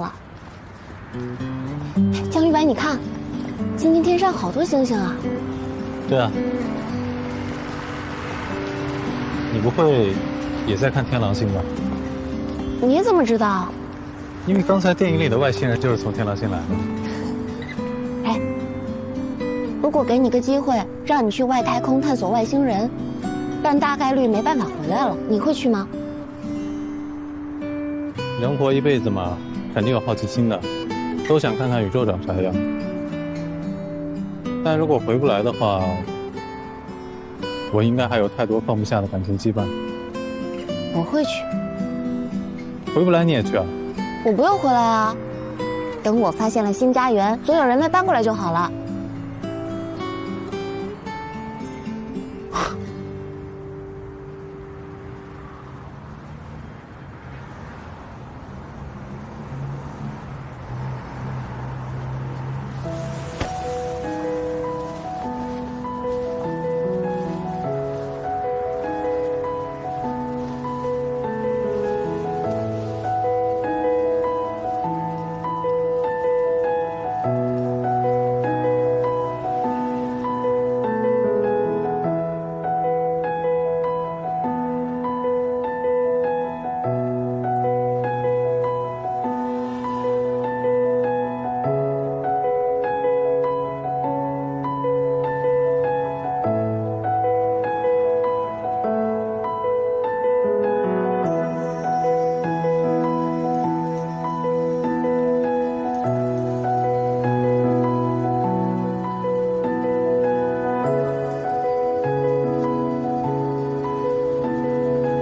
了。江玉白，你看，今天天上好多星星啊！对啊，你不会也在看天狼星吧？你怎么知道？因为刚才电影里的外星人就是从天狼星来的。哎，如果给你个机会，让你去外太空探索外星人，但大概率没办法回来了，你会去吗？人活一辈子嘛，肯定有好奇心的，都想看看宇宙长啥样。但如果回不来的话，我应该还有太多放不下的感情羁绊。我会去。回不来你也去啊？我不用回来啊，等我发现了新家园，所有人类搬过来就好了。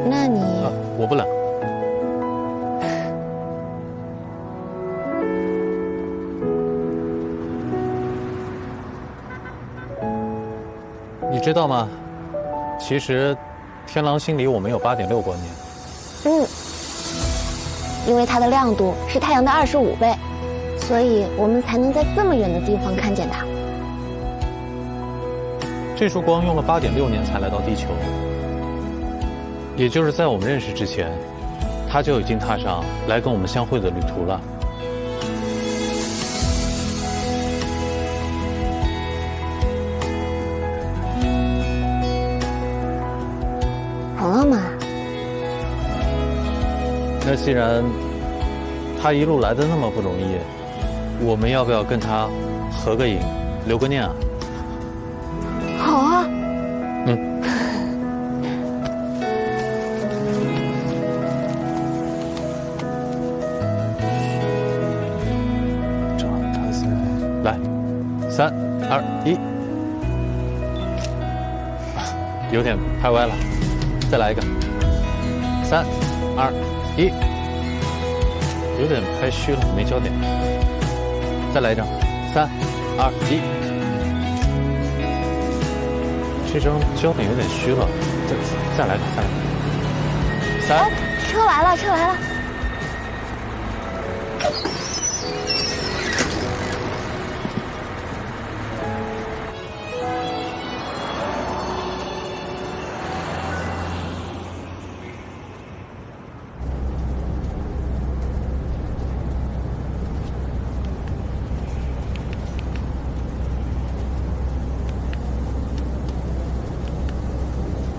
那你我不冷。你知道吗？其实，天狼星离我们有8.6光年。因为它的亮度是太阳的25倍，所以我们才能在这么远的地方看见它。这束光用了8.6年才来到地球，也就是在我们认识之前，它就已经踏上来跟我们相会的旅途了。好浪漫啊！那既然他一路来的那么不容易，我们要不要跟他合个影，留个念啊？好啊。找他在，来，3、2、1，有点拍歪了，再来一个，3、2、1，有点拍虚了，没焦点，再来一张，3、2、1，这张焦点有点虚了，再来个，3。车来了，车来了。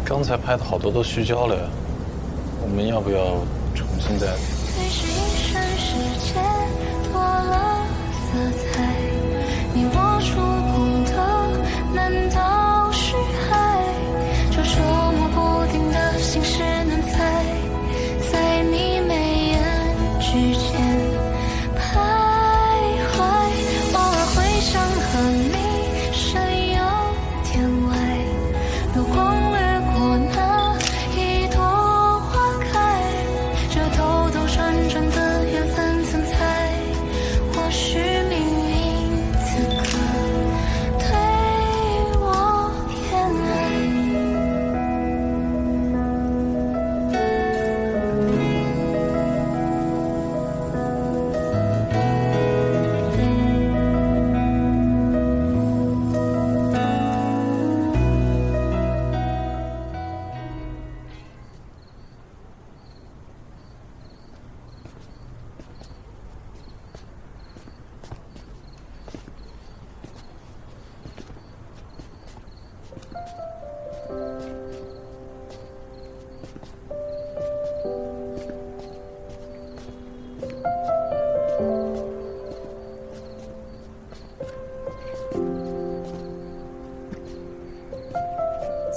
刚才拍的好多都虚焦了呀，我们要不要重新再？于是一瞬时间多了色彩，你我触碰的难道是海？这捉摸不定的心事难猜，在你眉眼之间徘徊，偶尔会想和你神游天外，流光掠过那一朵花开，这偷偷守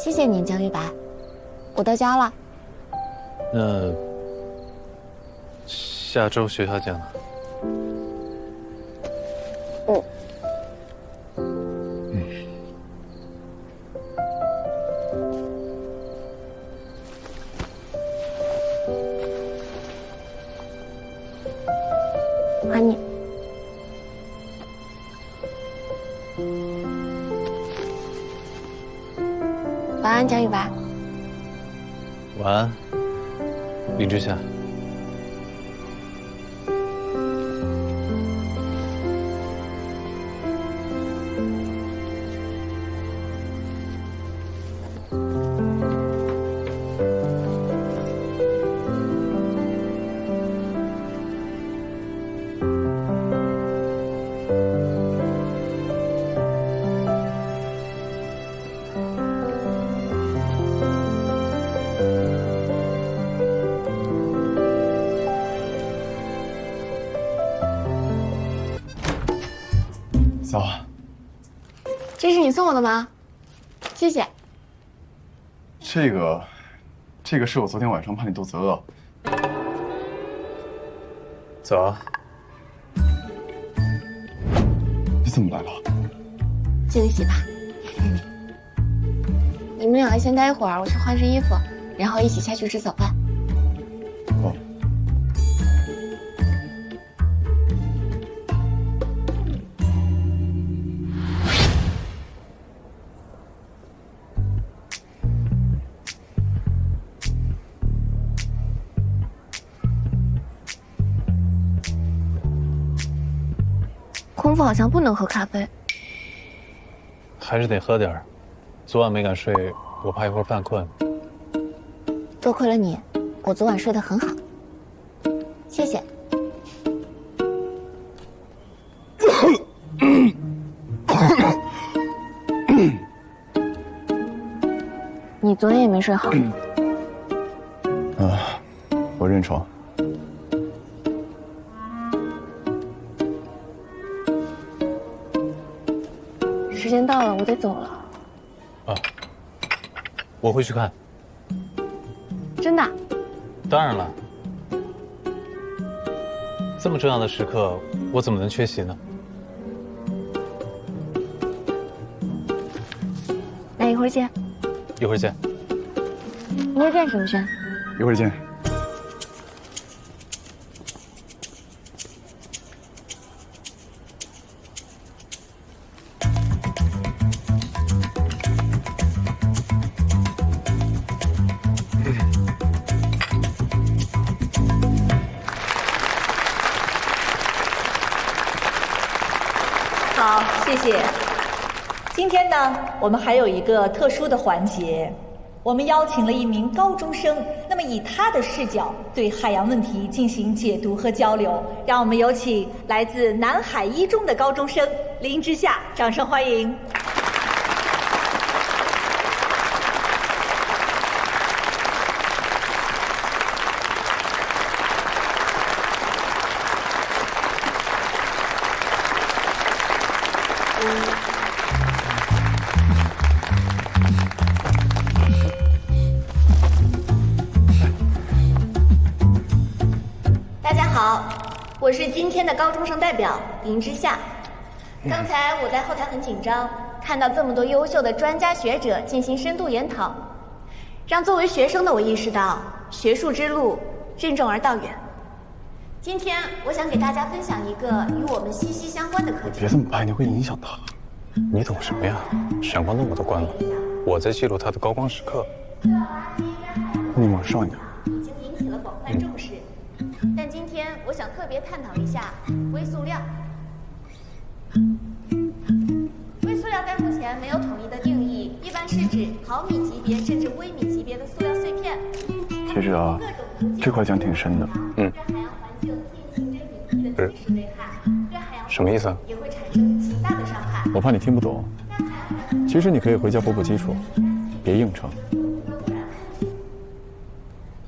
谢谢你，江玉白，我到家了。那下周学校见了。还你。晚安，江玉白。晚安，林之夏。走。这是你送我的吗？谢谢。这个是我昨天晚上怕你肚子饿。走啊。你怎么来了？惊喜吧。你们两个先待一会儿，我去换身衣服，然后一起下去吃早饭。哦。空腹好像不能喝咖啡，还是得喝点儿。昨晚没敢睡，我怕一会儿犯困。多亏了你，我昨晚睡得很好。谢谢。你昨天也没睡好。我认床。时间到了，我得走了。啊，我会去看。真的？当然了。这么重要的时刻，我怎么能缺席呢？那一会儿见。一会儿见。一会儿见，沈如轩。一会儿见。好，谢谢。今天呢，我们还有一个特殊的环节，我们邀请了一名高中生，那么以他的视角对海洋问题进行解读和交流。让我们有请来自南海一中的高中生林之夏，掌声欢迎。大家好，我是今天的高中生代表林之夏。刚才我在后台很紧张，看到这么多优秀的专家学者进行深度研讨，让作为学生的我意识到学术之路任重而道远。今天我想给大家分享一个与我们息息相关的课题。别这么拍，你会影响他。你懂什么呀？闪光灯我都关了，我在记录他的高光时刻。你往上一点。已经引起了广泛重视。但今天我想特别探讨一下微塑料。微塑料在目前没有统一的定义，一般是指毫米级别甚至微米级别的塑料碎片。其实啊，这块讲挺深的。对海洋环境进行着隐蔽的侵蚀危害，对海洋什么意思啊？也会产生极大的伤害。我怕你听不懂。其实你可以回家补补基础，别硬撑。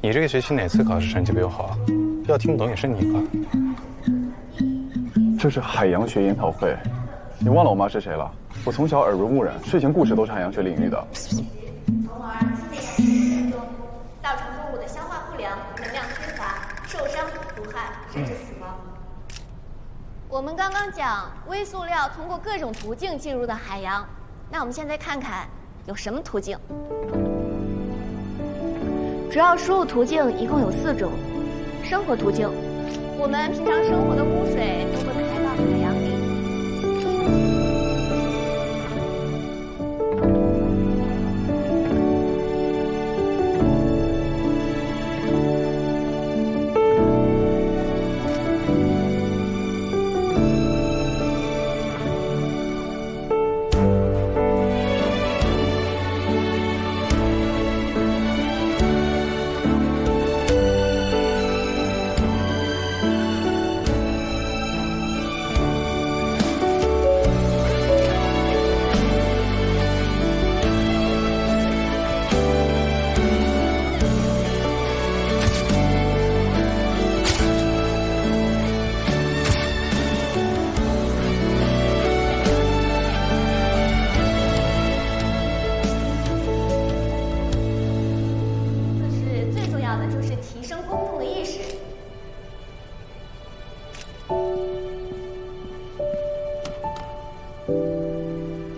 你这个学期哪次考试成绩比我好啊？要听不懂也是你吧？这是海洋学研讨会，你忘了我妈是谁了？我从小耳濡目染，睡前故事都是海洋学领域的。我们刚刚讲微塑料通过各种途径进入的海洋，那我们现在看看有什么途径。主要输入途径一共有4种。生活途径，我们平常生活的污水都会排到海洋里。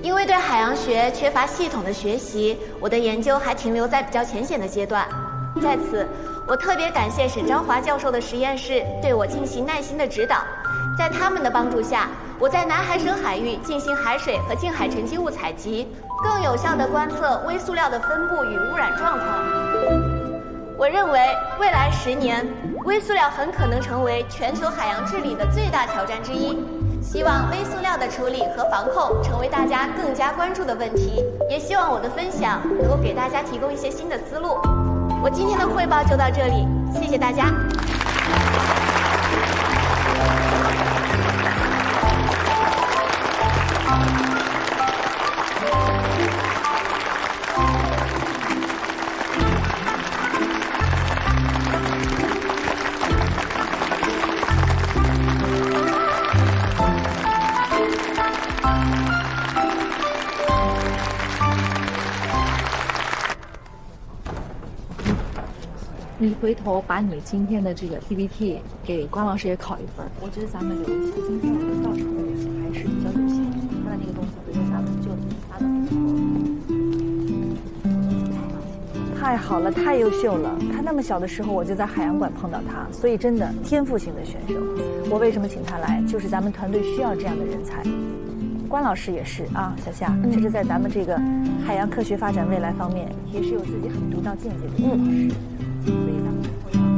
因为对海洋学缺乏系统的学习，我的研究还停留在比较浅显的阶段。在此，我特别感谢沈昭华教授的实验室对我进行耐心的指导，在他们的帮助下，我在南海省海域进行海水和近海沉积物采集，更有效地观测微塑料的分布与污染状况。我认为，未来10年，微塑料很可能成为全球海洋治理的最大挑战之一。希望微塑料的处理和防控成为大家更加关注的问题，也希望我的分享能够给大家提供一些新的思路。我今天的汇报就到这里，谢谢大家。你回头把你今天的这个 PPT 给关老师也考一份。我觉得咱们留一下，今天我们到场的人还是比较有限，他的那个东西回头咱们就发到太好了，太优秀了！他那么小的时候我就在海洋馆碰到他，所以真的天赋型的选手。我为什么请他来？就是咱们团队需要这样的人才。关老师也是啊，小夏，这是在咱们这个海洋科学发展未来方面，也是有自己很独到见解的一个老师。所以咱们以后要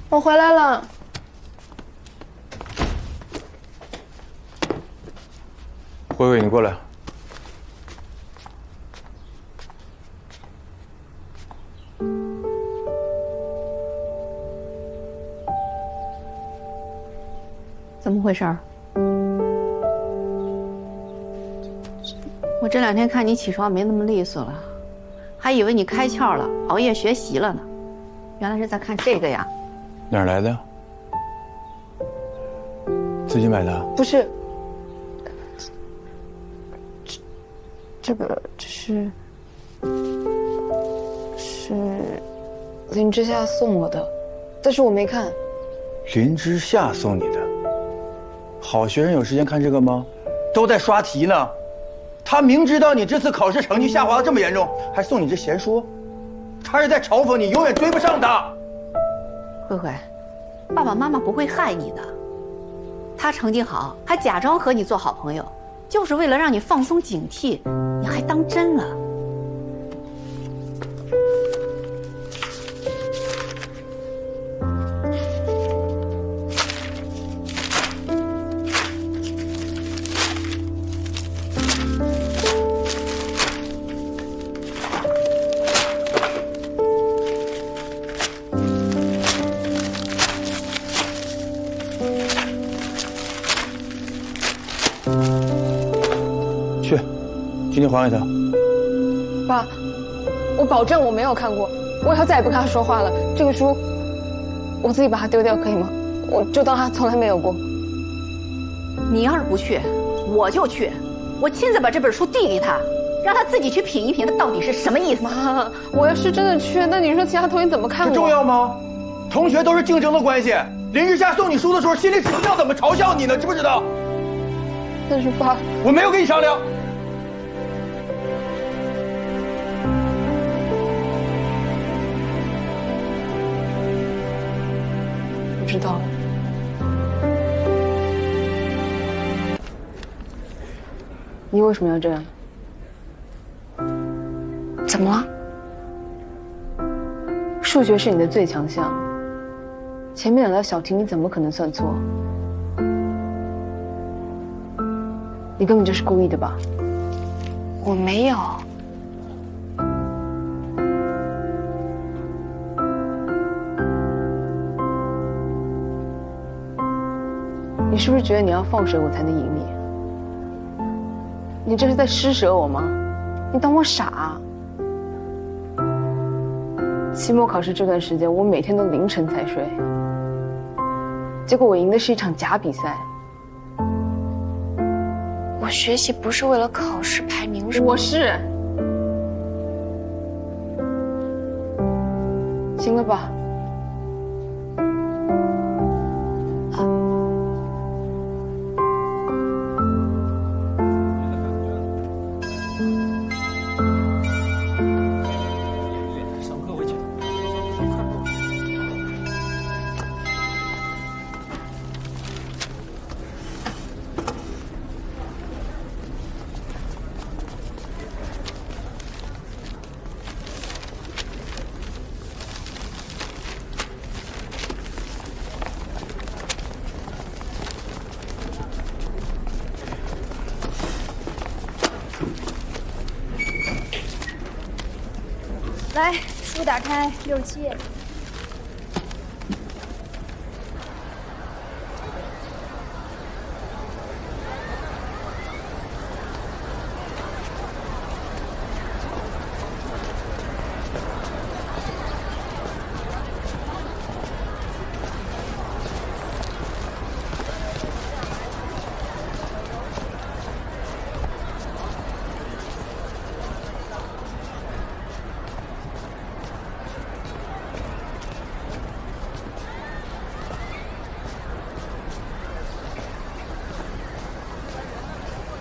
我回来了。慧慧，你过来。怎么回事儿？我这2天看你起床没那么利索了，还以为你开窍了，熬夜学习了呢。原来是在看这个呀。哪儿来的？自己买的？不是，这是林之夏送我的，但是我没看。林之夏送你的？好学生有时间看这个吗？都在刷题呢。他明知道你这次考试成绩下滑的这么严重，还送你这闲书，他是在嘲讽你永远追不上他。慧慧，爸爸妈妈不会害你的。他成绩好，还假装和你做好朋友，就是为了让你放松警惕，你还当真了。去，今天还给他。爸，我保证我没有看过，我以后再也不跟他说话了。这个书，我自己把它丢掉可以吗？我就当他从来没有过。你要是不去，我就去，我亲自把这本书递给他，让他自己去品一品，它到底是什么意思。妈，我要是真的去，那你说其他同学怎么看我？这重要吗？同学都是竞争的关系。林之夏送你书的时候，心里指不定要怎么嘲笑你呢，知不知道？但是爸，我没有跟你商量。我知道了。你为什么要这样？怎么了？数学是你的最强项，前面2道小题你怎么可能算错？你根本就是故意的吧？我没有。你是不是觉得你要放水我才能赢你？你这是在施舍我吗？你当我傻啊？期末考试这段时间，我每天都凌晨才睡，结果我赢的是一场假比赛。我学习不是为了考试排名什么。我是。行了吧？来，书打开67页。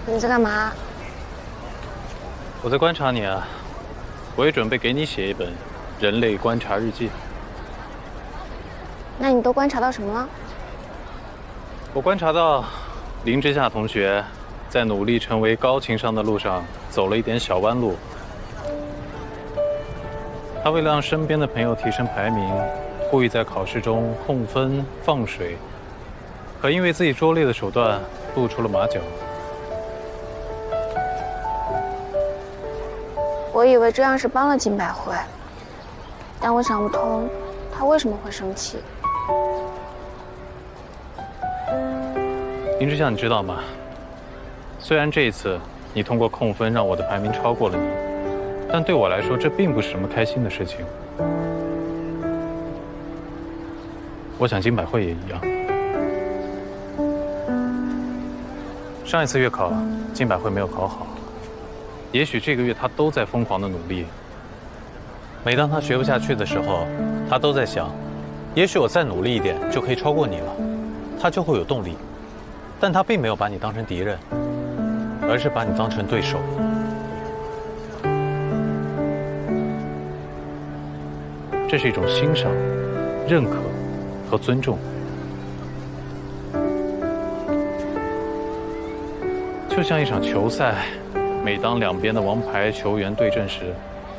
你在干嘛？我在观察你啊，我也准备给你写一本人类观察日记。那你都观察到什么了？我观察到林之夏同学在努力成为高情商的路上走了一点小弯路。他为了让身边的朋友提升排名，故意在考试中控分放水，可因为自己拙劣的手段露出了马脚。我以为这样是帮了金百惠，但我想不通他为什么会生气。林之夏，你知道吗？虽然这一次你通过控分让我的排名超过了你，但对我来说这并不是什么开心的事情。我想金百惠也一样。上一次月考，金百惠没有考好。也许这个月他都在疯狂的努力。每当他学不下去的时候，他都在想，也许我再努力一点就可以超过你了，他就会有动力。但他并没有把你当成敌人，而是把你当成对手。这是一种欣赏、认可和尊重。就像一场球赛，每当两边的王牌球员对阵时，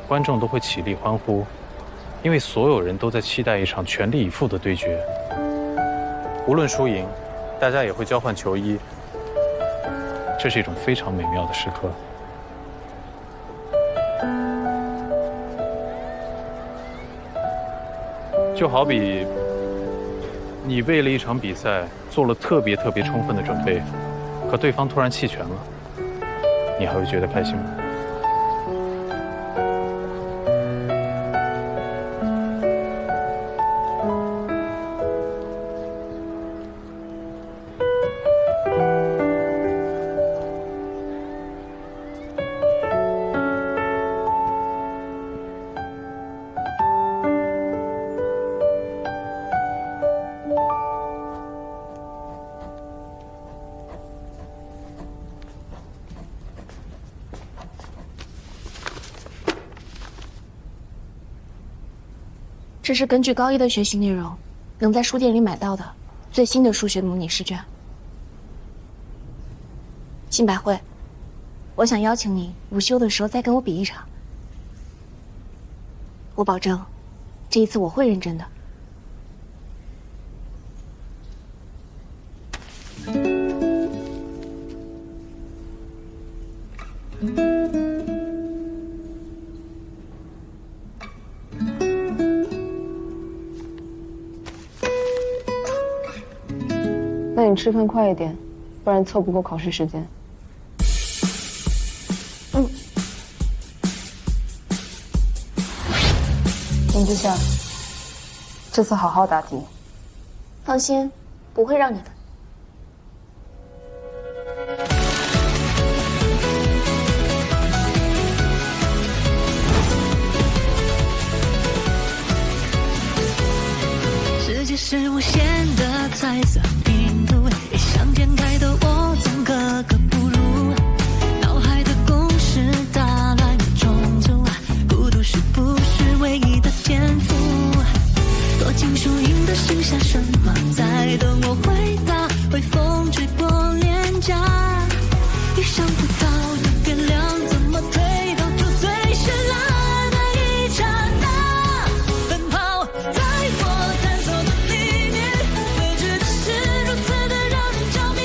观众都会起立欢呼，因为所有人都在期待一场全力以赴的对决。无论输赢，大家也会交换球衣，这是一种非常美妙的时刻。就好比你为了一场比赛做了特别充分的准备，可可对方突然弃权了，你还会觉得开心吗？这是根据高一的学习内容，能在书店里买到的最新的数学模拟试卷。辛百惠，我想邀请你午休的时候再跟我比一场。我保证，这一次我会认真的。那你吃饭快一点，不然凑不够考试时间。林之夏，这次好好答题。放心，不会让你的。世界是无限的彩色拼图，一想见开头我总格格不入，脑海的公式打乱冲突，孤独是不是唯一的天赋？躲进树荫的剩下什么在等我回答？微风吹过脸颊，意想不到的变量怎么推导出最绚烂的一刹那？奔跑在我探索的里面，未知的事如此的让人着迷。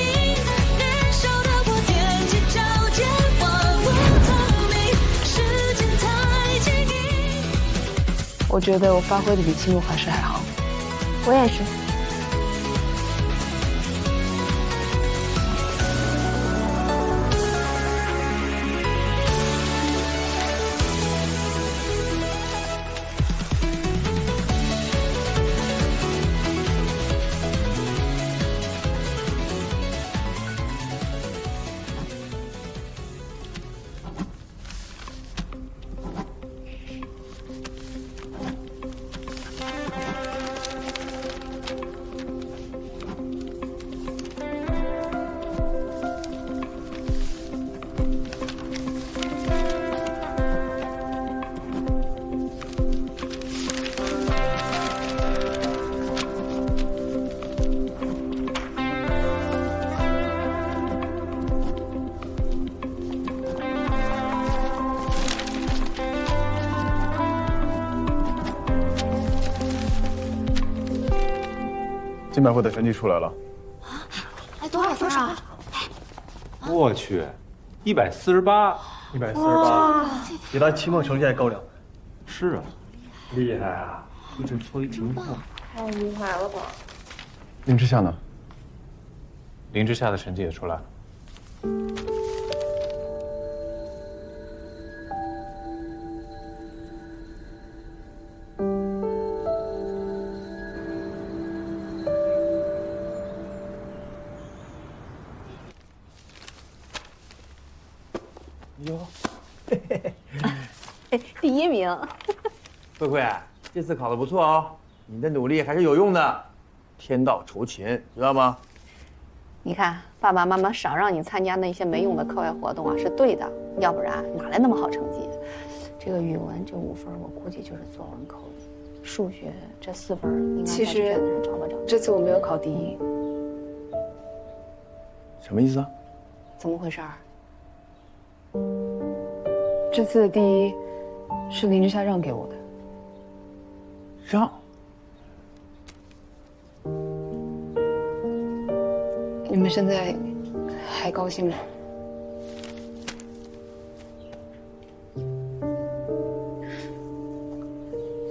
年少的我踮起脚尖，万物透明，时间太轻易。我觉得我发挥的比期末考试还好。我也是。金百惠的成绩出来了，哎，多少分啊？我去，148，148，比他期末成绩还高2分。是啊，厉害啊！一直搓一平后，太厉害了吧！林之夏呢？林之夏的成绩也出来了。哟，第1名。慧慧，这次考得不错哦，你的努力还是有用的。天道酬勤，知道吗？你看，爸爸妈妈少让你参加那些没用的课外活动啊，是对的，要不然哪来那么好成绩？这个语文这5分，我估计就是作文扣的；数学这4分，应该在卷子上找不着。这次我没有考第1，什么意思啊？怎么回事儿？这次的第1是林之夏让给我的。让？你们现在还高兴吗？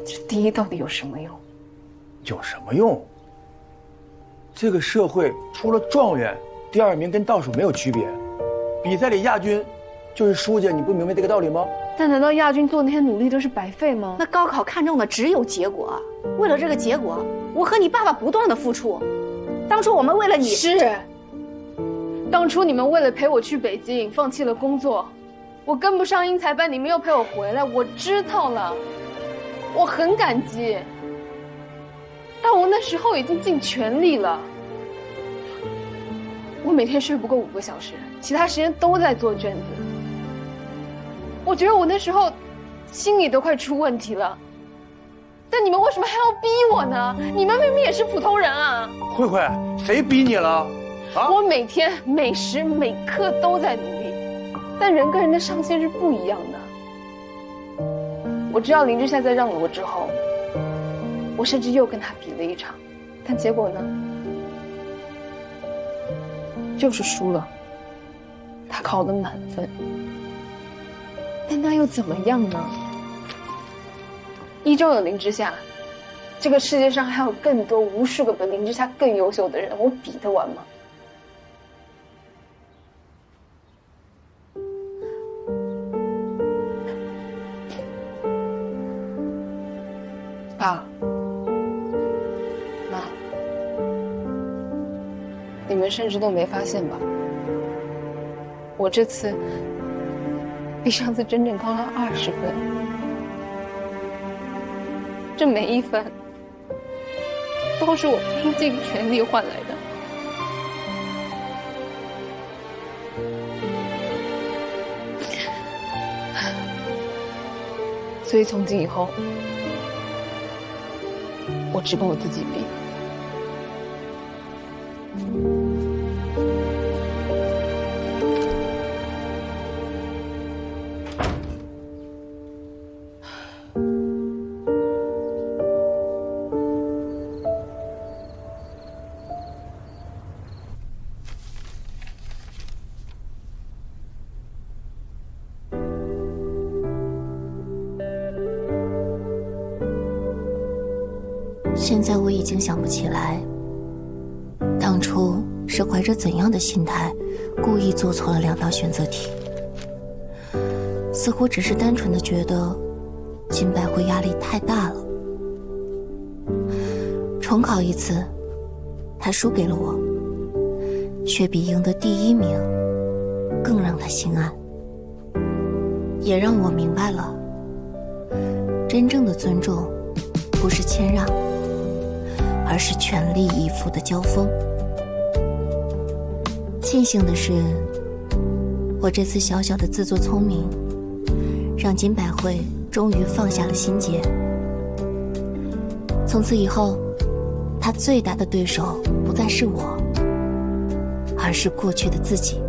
这第1到底有什么用？有什么用？这个社会除了状元，第2名跟倒数没有区别。比赛里亚军就是输家，你不明白这个道理吗？但难道亚军做那些努力都是白费吗？那高考看重的只有结果，为了这个结果，我和你爸爸不断的付出。当初我们为了你是，当初你们为了陪我去北京，放弃了工作，我跟不上英才班，你们又陪我回来，我知道了，我很感激。但我那时候已经尽全力了，我每天睡不过5个小时，其他时间都在做卷子。我觉得我那时候心里都快出问题了，但你们为什么还要逼我呢？你们明明也是普通人啊！慧慧，谁逼你了？啊！我每天每时每刻都在努力，但人跟人的上限是不一样的。我知道林之夏在让了我之后，我甚至又跟他比了一场，但结果呢，就是输了。他考了满分，但那又怎么样呢？依旧有林之夏，这个世界上还有更多无数个比林之夏更优秀的人，我比得完吗？爸妈，你们甚至都没发现吧？我这次比上次整整高了20分，这每一分都是我拼尽全力换来的。所以从今以后，我只跟我自己比。现在我已经想不起来，当初是怀着怎样的心态，故意做错了2道选择题。似乎只是单纯的觉得金百惠压力太大了。重考一次，他输给了我，却比赢得第1名更让他心安，也让我明白了，真正的尊重不是谦让，而是全力以赴的交锋。庆幸的是，我这次小小的自作聪明，让金百惠终于放下了心结。从此以后，他最大的对手不再是我，而是过去的自己。